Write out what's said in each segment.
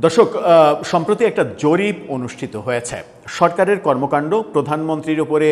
দর্শক, সম্প্রতি একটা জরিপ অনুষ্ঠিত হয়েছে। সরকারের কর্মকাণ্ড, প্রধানমন্ত্রীর উপরে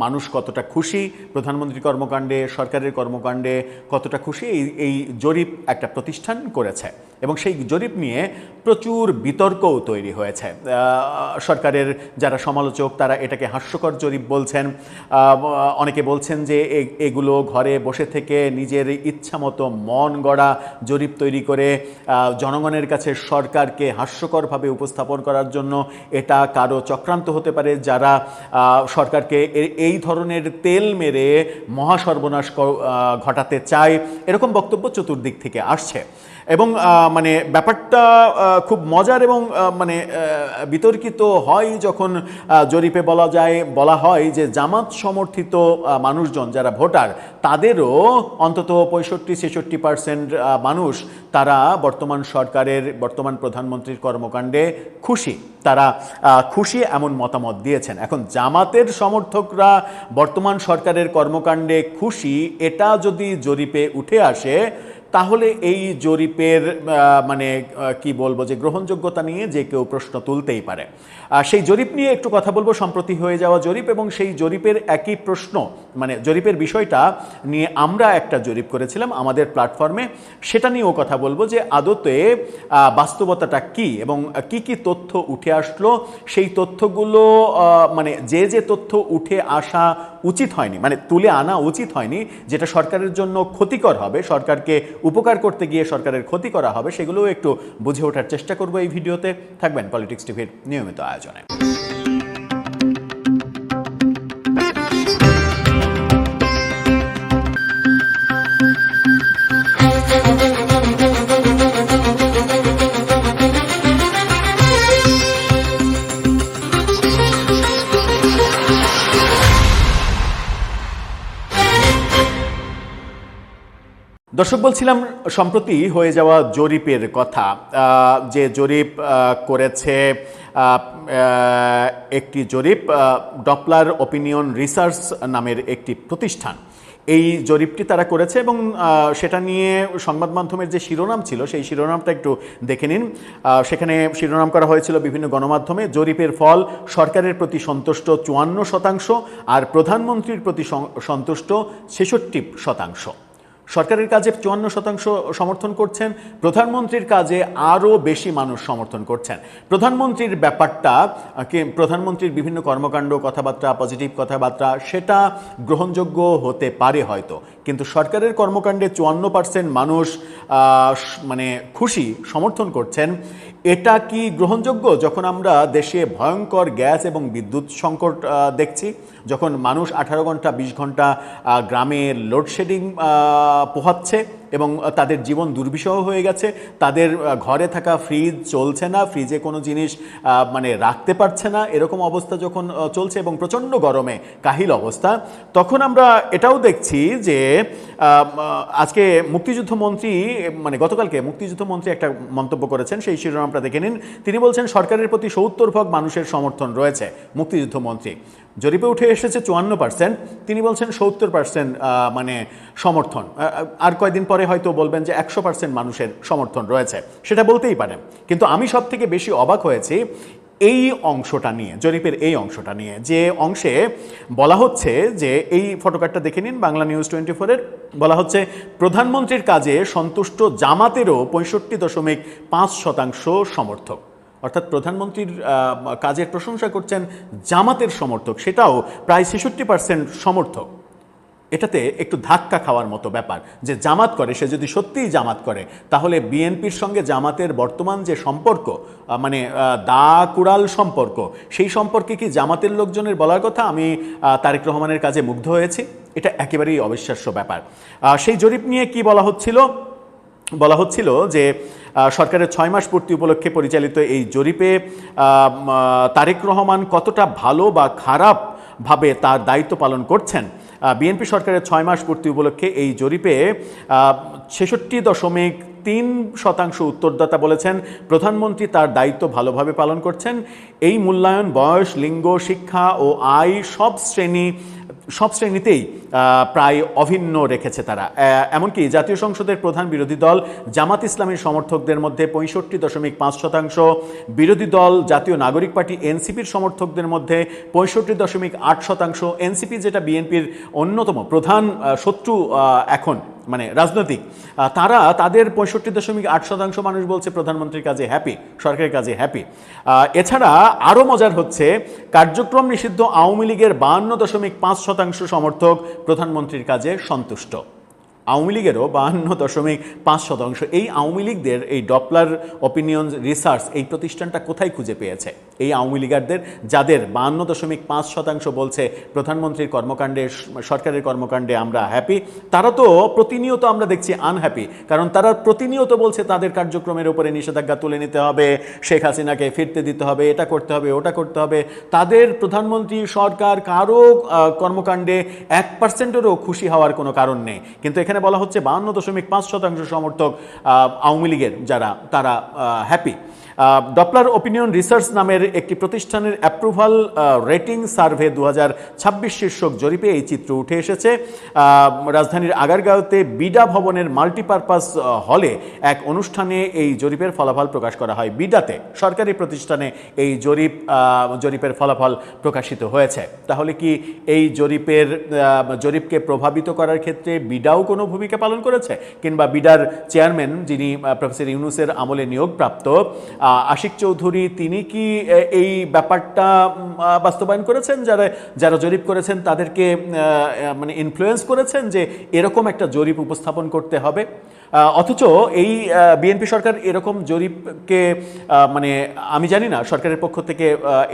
মানুষ কতটা খুশি, প্রধানমন্ত্রীর কর্মকাণ্ডে, সরকারের কর্মকাণ্ডে কতটা খুশি, এই জরিপ একটা প্রতিষ্ঠান করেছে এবং সেই জরিপ নিয়ে প্রচুর বিতর্কও তৈরি হয়েছে। সরকারের যারা সমালোচক তারা এটাকে হাস্যকর জরিপ বলছেন। অনেকে বলছেন যে এগুলো ঘরে বসে থেকে নিজের ইচ্ছামতো মন গড়া জরিপ তৈরি করে জনগণের কাছে সরকারকে হাস্যকরভাবে উপস্থাপন করার জন্য এটা কারো চক্রান্ত হতে পারে, যারা সরকারকে এই ধরনের তেল মেরে মহাসর্বনাশ ঘটাতে চায়, এরকম বক্তব্য চতুর্দিক থেকে আসছে। এবং মানে ব্যাপারটা খুব মজার এবং মানে বিতর্কিত হয় যখন জরিপে বলা হয় যে জামাত সমর্থিত মানুষজন যারা ভোটার, তাদেরও অন্তত 65-66% মানুষ তারা বর্তমান সরকারের, বর্তমান প্রধানমন্ত্রীর কর্মকাণ্ডে খুশি, তারা খুশি এমন মতামত দিয়েছেন। এখন জামাতের সমর্থকরা বর্তমান সরকারের কর্মকাণ্ডে খুশি, এটা যদি জরিপে উঠে আসে তাহলে এই জরিপের মানে কি বলবো, যে গ্রহণযোগ্যতা নিয়ে যে কেউ প্রশ্ন তুলতেই পারে। সেই জরিপ নিয়ে একটু কথা বলবো, সম্প্রতি হয়ে যাওয়া জরিপ এবং সেই জরিপের একই প্রশ্ন, মানে জরিপের বিষয়টা নিয়ে আমরা একটা জরিপ করেছিলাম আমাদের প্ল্যাটফর্মে, সেটা নিয়েও কথা বলবো যে আদতে বাস্তবতাটা কি এবং কি কি তথ্য উঠে আসলো। সেই তথ্যগুলো মানে যে তথ্য উঠে আসা উচিত হয়নি, মানে তুলে আনা উচিত হয়নি, যেটা সরকারের জন্য ক্ষতিকর হবে, সরকারকে উপকার করতে গিয়ে সরকারের ক্ষতি করা হবে, সেগুলোও একটু বুঝে ওঠার চেষ্টা করবো এই ভিডিওতে। থাকবেন পলিটিক্স টিভির নিয়মিত আয়োজনে। দর্শক, বলছিলাম সম্প্রতি হয়ে যাওয়া জরিপের কথা, যে জরিপ করেছে একটি জরিপ, ডপলার ওপিনিয়ন রিসার্চ নামের একটি প্রতিষ্ঠান। এই জরিপটি তারা করেছে এবং সেটা নিয়ে সংবাদ মাধ্যমের যে শিরোনাম ছিল সেই শিরোনামটা একটু দেখে নিন। সেখানে শিরোনাম করা হয়েছিল বিভিন্ন গণমাধ্যমে, জরিপের ফল সরকারের প্রতি সন্তুষ্ট 54% আর প্রধানমন্ত্রীর প্রতি সন্তুষ্ট 66%। সরকারের কাজে 54% সমর্থন করছেন, প্রধানমন্ত্রীর কাজে আরও বেশি মানুষ সমর্থন করছেন। প্রধানমন্ত্রীর ব্যাপারটা, প্রধানমন্ত্রীর বিভিন্ন কর্মকাণ্ড, কথাবার্তা, পজিটিভ কথাবার্তা, সেটা গ্রহণযোগ্য হতে পারে হয়তো, কিন্তু সরকারের কর্মকাণ্ডে 54% মানুষ মানে খুশি, সমর্থন করছেন, এটা কি গ্রহণযোগ্য? যখন আমরা দেশে ভয়ঙ্কর গ্যাস এবং বিদ্যুৎ সংকট দেখছি, যখন মানুষ 18 ঘন্টা 20 ঘন্টা গ্রামে লোডশেডিং পোহাচ্ছে এবং তাদের জীবন দুর্বিষহ হয়ে গেছে, তাদের ঘরে থাকা ফ্রিজ চলছে না, ফ্রিজে কোনো জিনিস মানে রাখতে পারছে না, এরকম অবস্থা যখন চলছে এবং প্রচণ্ড গরমে কাহিল অবস্থা, তখন আমরা এটাও দেখছি যে আজকে মুক্তিযুদ্ধ মন্ত্রী, মানে গতকালকে মুক্তিযুদ্ধ মন্ত্রী একটা মন্তব্য করেছেন, সেই শিরোনামটা দেখে নিন। তিনি বলছেন সরকারের প্রতি 70% মানুষের সমর্থন রয়েছে। মুক্তিযুদ্ধ মন্ত্রী, জরিপে উঠে এসেছে 54%, তিনি বলছেন 70% মানে সমর্থন। আর কয়েকদিন পরে হয়তো বলবেন যে 100% মানুষের সমর্থন রয়েছে, সেটা বলতেই পারেন। কিন্তু আমি সব থেকে বেশি অবাক হয়েছি এই অংশটা নিয়ে, জরিপের এই অংশটা নিয়ে, যে অংশে বলা হচ্ছে যে, এই ফটোকার্ডটা দেখে নিন বাংলা নিউজ 24-এর, বলা হচ্ছে প্রধানমন্ত্রীর কাজে সন্তুষ্ট জামাতেরও 65.5% সমর্থক। অর্থাৎ প্রধানমন্ত্রীর কাজের প্রশংসা করছেন জামাতের সমর্থক, সেটাও প্রায় 66% সমর্থক। এটাতে একটু ধাক্কা খাওয়ার মতো ব্যাপার, যে জামাত করে, সে যদি সত্যিই জামাত করে, তাহলে বিএনপির সঙ্গে জামাতের বর্তমান যে সম্পর্ক, মানে দা কুড়াল সম্পর্ক, সেই সম্পর্কে কি জামাতের লোকজনের বলার কথা? আমি তারেক রহমানের কাজে মুগ্ধ হয়েছি, এটা একেবারেই অবিশ্বাস্য ব্যাপার। সেই জরিপ নিয়ে কি বলা হচ্ছিল যে সরকারের 6 মাস পূর্তি উপলক্ষে পরিচালিত এই জরিপে তারেক রহমান কতটা ভালো বা খারাপভাবে তার দায়িত্ব পালন করছেন। বিএনপি সরকারের 6 মাস পূর্তি উপলক্ষে এই জরিপে 66.3% উত্তরদাতা বলেছেন প্রধানমন্ত্রী তার দায়িত্ব ভালোভাবে পালন করছেন। এই মূল্যায়ন বয়স, লিঙ্গ, শিক্ষা ও আয় সব শ্রেণী সব শ্রেণীতেই প্রায় অভিন্ন রেখেছে তারা। এমনকি জাতীয় সংসদের প্রধান বিরোধী দল জামাত ইসলামীর সমর্থকদের মধ্যে 65.5%, বিরোধী দল জাতীয় নাগরিক পার্টি এনসিপির সমর্থকদের মধ্যে 65.8%। এনসিপি যেটা বিএনপির অন্যতম প্রধান শত্রু এখন মানে রাজনৈতিক, তারা তাদের 65.8% মানুষ বলছে প্রধানমন্ত্রীর কাজে হ্যাপি, সরকারের কাজে হ্যাপি। এছাড়া আরও মজার হচ্ছে কার্যক্রম নিষিদ্ধ আওয়ামী লীগের 52.5% সমর্থক প্রধানমন্ত্রীর কাজে সন্তুষ্ট। আওয়ামী লীগেরও 52.5%। এই আওয়ামী লীগদের এই ডপলার অপিনিয়ন রিসার্চ এই প্রতিষ্ঠানটা কোথায় খুঁজে পেয়েছে? এই আওয়ামী লীগারদের যাদের 52.5% বলছে প্রধানমন্ত্রীর কর্মকাণ্ডে, সরকারের কর্মকাণ্ডে আমরা হ্যাপি, তারা তো প্রতিনিয়ত আমরা দেখছি আনহ্যাপি। কারণ তারা প্রতিনিয়ত বলছে তাদের কার্যক্রমের উপরে নিষেধাজ্ঞা তুলে নিতে হবে, শেখ হাসিনাকে ফিরতে দিতে হবে, এটা করতে হবে, ওটা করতে হবে। তাদের প্রধানমন্ত্রী সরকার কারো কর্মকাণ্ডে 1%-এরও খুশি হওয়ার কোনো কারণ নেই। কিন্তু এখানে বলা হচ্ছে 52.5% সমর্থক আওয়ামী লীগের যারা, তারা হ্যাপি। ডপলার অপিনিয়ন রিসার্চ নামের একটি প্রতিষ্ঠানের অ্যাপ্রুভাল রেটিং সার্ভে 2026 শীর্ষক জরিপে এই চিত্র উঠে এসেছে। রাজধানীর আগারগাঁওতে বিডা ভবনের মাল্টিপারপাস হলে এক অনুষ্ঠানে এই জরিপের ফলাফল প্রকাশ করা হয়। বিডাতে, সরকারি প্রতিষ্ঠানে এই জরিপের ফলাফল প্রকাশিত হয়েছে। তাহলে কি এই জরিপকে প্রভাবিত করার ক্ষেত্রে বিডাও কোনো ভূমিকা পালন করেছে? কিংবা বিডার চেয়ারম্যান যিনি প্রফেসর ইউনূসের আমলে নিয়োগপ্রাপ্ত আশিক চৌধুরী, তিনি কি এই ব্যাপারটা বাস্তবায়ন করেছেন? যারা জরিপ করেছেন তাদেরকে মানে ইনফ্লুয়েন্স করেছেন যে এরকম একটা জরিপ উপস্থাপন করতে হবে? অথচ এই বিএনপি সরকার এরকম জরিপকে মানে আমি জানি না সরকারের পক্ষ থেকে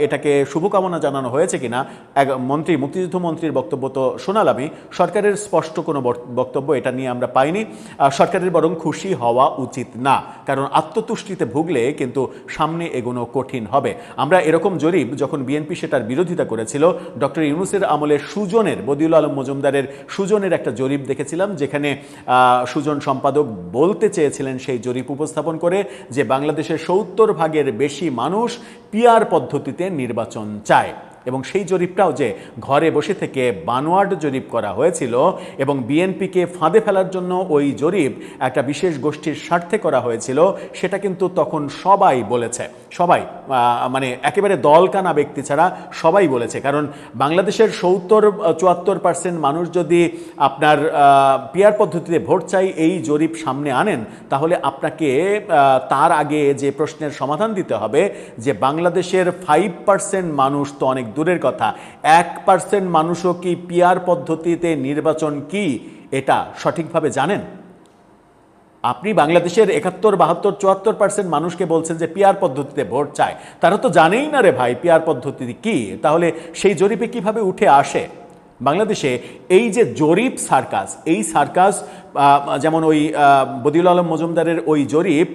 এটাকে শুভকামনা জানানো হয়েছে কিনা। এক মন্ত্রী, মুক্তিযুদ্ধ মন্ত্রীর বক্তব্য তো শোনালামই, সরকারের স্পষ্ট কোনো বক্তব্য এটা নিয়ে আমরা পাইনি। সরকারের বরং খুশি হওয়া উচিত না, কারণ আত্মতুষ্টিতে ভুগলে কিন্তু সামনে এগোনো কঠিন হবে। আমরা এরকম জরিপ যখন বিএনপি সেটার বিরোধিতা করেছিল, ডক্টর ইউনূসের আমলে সুজনের, বদিউল আলম মজুমদারের সুজনের একটা জরিপ দেখেছিলাম, যেখানে সুজন সম্পাদক বলতে চেয়েছিলেন সেই জরিপ উপস্থাপন করে যে বাংলাদেশের 70% বেশি মানুষ পিআর পদ্ধতিতে নির্বাচন চায়। এবং সেই জরিপটাও যে ঘরে বসে থেকে বানোয়াট জরিপ করা হয়েছিল এবং বিএনপিকে ফাঁদে ফেলার জন্য ওই জরিপ একটা বিশেষ গোষ্ঠীর স্বার্থে করা হয়েছিল, সেটা কিন্তু তখন সবাই বলেছে। সবাই মানে একেবারে দলকানা ব্যক্তি ছাড়া সবাই বলেছে। কারণ বাংলাদেশের 74% মানুষ যদি আপনার পিআর পদ্ধতিতে ভোট চাই এই জরিপ সামনে আনেন, তাহলে আপনাকে তার আগে যে প্রশ্নের সমাধান দিতে হবে যে বাংলাদেশের 5% মানুষ তো অনেক দূরের কথা, 1% মানুষও কি পিআর পদ্ধতিতে নির্বাচন কি এটা সঠিকভাবে জানেন? আপনি বাংলাদেশের 71, 72, 74% মানুষকে বলছেন যে পিআর পদ্ধতিতে ভোট চায়, তারা তো জানেই না রে ভাই পিআর পদ্ধতি কি। তাহলে সেই জরিপে কিভাবে উঠে আসে? বাংলাদেশে এই যে জরিপ সার্কাস, এই সার্কাস যেমন ওই বদিউল আলম মজুমদারের ওই জরিপ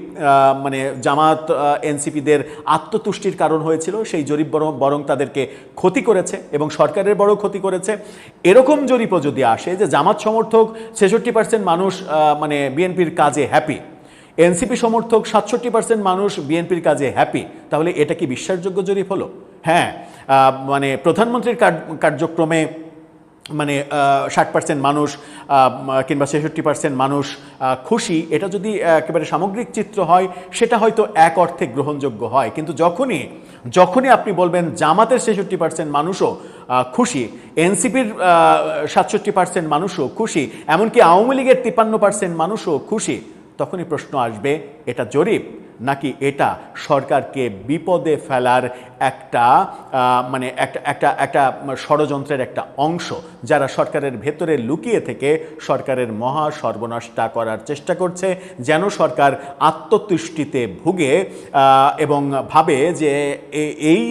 মানে জামাত এনসিপিদের আত্মতুষ্টির কারণ হয়েছিল, সেই জরিপ বরং তাদেরকে ক্ষতি করেছে এবং সরকারের বড় ক্ষতি করেছে। এরকম জরিপও যদি আসে যে জামাত সমর্থক 66% মানুষ মানে বিএনপির কাজে হ্যাপি, এনসিপি সমর্থক 67% মানুষ বিএনপির কাজে হ্যাপি, তাহলে এটা কি বিশ্বাসযোগ্য জরিপ হলো? হ্যাঁ, মানে প্রধানমন্ত্রীর কার্যক্রমে মানে 60% মানুষ কিংবা 66% মানুষ খুশি, এটা যদি একেবারে সামগ্রিক চিত্র হয় সেটা হয়তো এক অর্থে গ্রহণযোগ্য হয়। কিন্তু যখনই আপনি বলবেন জামাতের 66% মানুষও খুশি, এনসিপির 67% মানুষও খুশি, এমনকি আওয়ামী লীগের 53% মানুষও খুশি, তখনই প্রশ্ন আসবে এটা জরিপ নাকি এটা সরকারকে বিপদে ফেলার একটা মানে একটা ষড়যন্ত্রের একটা অংশ, যারা সরকারের ভেতরে লুকিয়ে থেকে সরকারের মহা সর্বনাশটা করার চেষ্টা করছে, যেন সরকার আত্মতুষ্টিতে ভুগে এবং ভাবে যে এই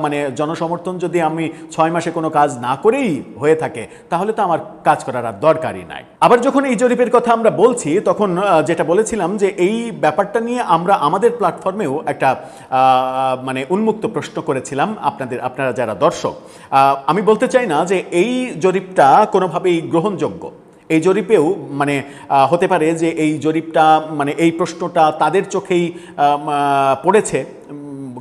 মানে জনসমর্থন যদি আমি 6 মাসে কোনো কাজ না করেই হয়ে থাকে তাহলে তো আমার কাজ করার আর দরকারই নাই। আবার যখন এই জরিপের কথা আমরা বলছি, তখন যেটা বলেছিলাম যে এই ব্যাপারটা নিয়ে আমরা আমাদের প্ল্যাটফর্মেও একটা মানে উন্মুক্ত প্রশ্ন করেছিলাম আপনারা যারা দর্শক। আমি বলতে চাই না যে এই জরিপটা কোনোভাবেই গ্রহণযোগ্য। এই জরিপেও মানে হতে পারে যে এই জরিপটা মানে এই প্রশ্নটা তাদের চোখেই পড়েছে,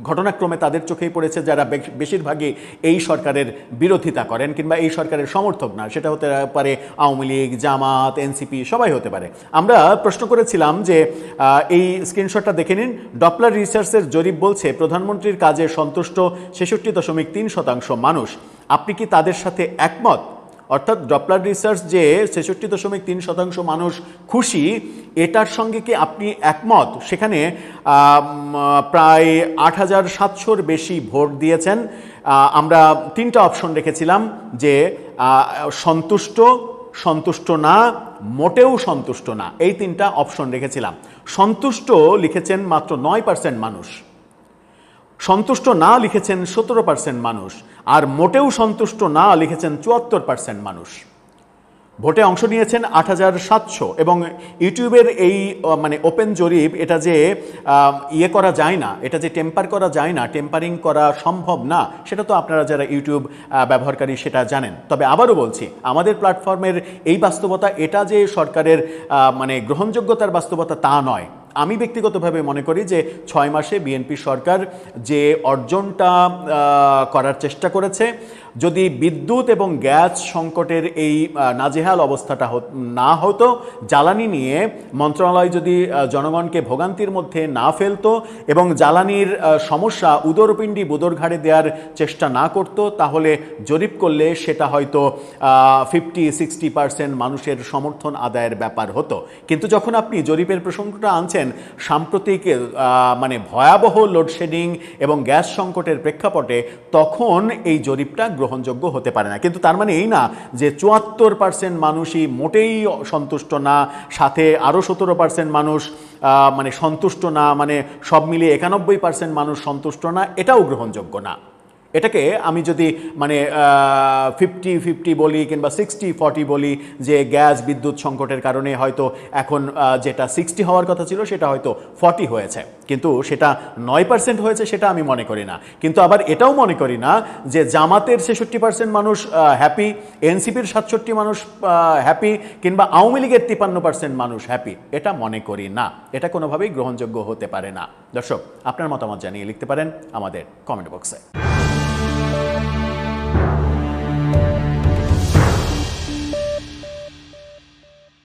ঘটনাক্রমে তাদের চোখেই পড়েছে যারা বেশিরভাগই এই সরকারের বিরোধিতা করেন কিংবা এই সরকারের সমর্থক না। সেটা হতে পারে আওয়ামী লীগ, জামাত, এনসিপি, সবাই হতে পারে। আমরা প্রশ্ন করেছিলাম যে এই স্ক্রিনশটটা দেখে নিন। ডপলার রিসার্চের জরিপ বলছে প্রধানমন্ত্রীর কাজে সন্তুষ্ট 66.3% মানুষ। আপনি কি তাদের সাথে একমত? অর্থাৎ ডপলার রিসার্চ যে 66.3% মানুষ খুশি, এটার সঙ্গে কি আপনি একমত? সেখানে প্রায় 8,700-র বেশি ভোট দিয়েছেন। আমরা 3টা অপশন রেখেছিলাম যে সন্তুষ্ট, সন্তুষ্ট না, মোটেও সন্তুষ্ট না, এই 3টা অপশন রেখেছিলাম। সন্তুষ্ট লিখেছেন মাত্র 9% মানুষ, সন্তুষ্ট না লিখেছেন 17% মানুষ, আর মোটেও সন্তুষ্ট না লিখেছেন 74% মানুষ। ভোটে অংশ নিয়েছেন 8,700। এবং ইউটিউবের এই মানে ওপেন জরিপ, এটা যে ইয়ে করা যায় না, এটা যে টেম্পার করা যায় না, টেম্পারিং করা সম্ভব না, সেটা তো আপনারা যারা ইউটিউব ব্যবহারকারী সেটা জানেন। তবে আবারও বলছি, আমাদের প্ল্যাটফর্মের এই বাস্তবতা, এটা যে সরকারের মানে গ্রহণযোগ্যতার বাস্তবতা তা নয়। আমি ব্যক্তিগতভাবে মনে করি যে 6 মাসে বিএনপি সরকার যে অর্জনটা করার চেষ্টা করেছে, যদি বিদ্যুৎ এবং গ্যাস সংকটের এই নাজেহাল অবস্থাটা না হতো, জ্বালানি নিয়ে মন্ত্রণালয় যদি জনগণকে ভোগান্তির মধ্যে না ফেলতো এবং জ্বালানির সমস্যা উদরপিণ্ডি বুদরঘাড়ে দেওয়ার চেষ্টা না করত, তাহলে জরিপ করলে সেটা হয়তো 50-60% মানুষের সমর্থন আদায়ের ব্যাপার হতো। কিন্তু যখন আপনি জরিপের প্রসঙ্গটা আনছেন সাম্প্রতিক মানে ভয়াবহ লোডশেডিং এবং গ্যাস সংকটের প্রেক্ষাপটে, তখন এই জরিপটা গ্রহণযোগ্য হতে পারে না। কিন্তু তার মানে এই না যে 74% মানুষই মোটেই সন্তুষ্ট না, সাথে আরও 17% মানুষ মানে সন্তুষ্ট না, মানে সব মিলিয়ে 91% মানুষ সন্তুষ্ট না, এটাও গ্রহণযোগ্য না। এটাকে আমি যদি মানে 50-50 বলি কিংবা 60-40 বলি, যে গ্যাস বিদ্যুৎ সংকটের কারণে হয়তো এখন যেটা 60 হওয়ার কথা ছিল সেটা হয়তো 40 হয়েছে, কিন্তু সেটা 9% হয়েছে, সেটা আমি মনে করি না। কিন্তু আবার এটাও মনে করি না যে জামাতের 66% মানুষ হ্যাপি, এনসিপির 67 মানুষ হ্যাপি, কিংবা আওয়ামী লীগের 53% মানুষ হ্যাপি, এটা মনে করি না। এটা কোনোভাবেই গ্রহণযোগ্য হতে পারে না। দর্শক, আপনার মতামত জানিয়ে লিখতে পারেন আমাদের কমেন্ট বক্সে।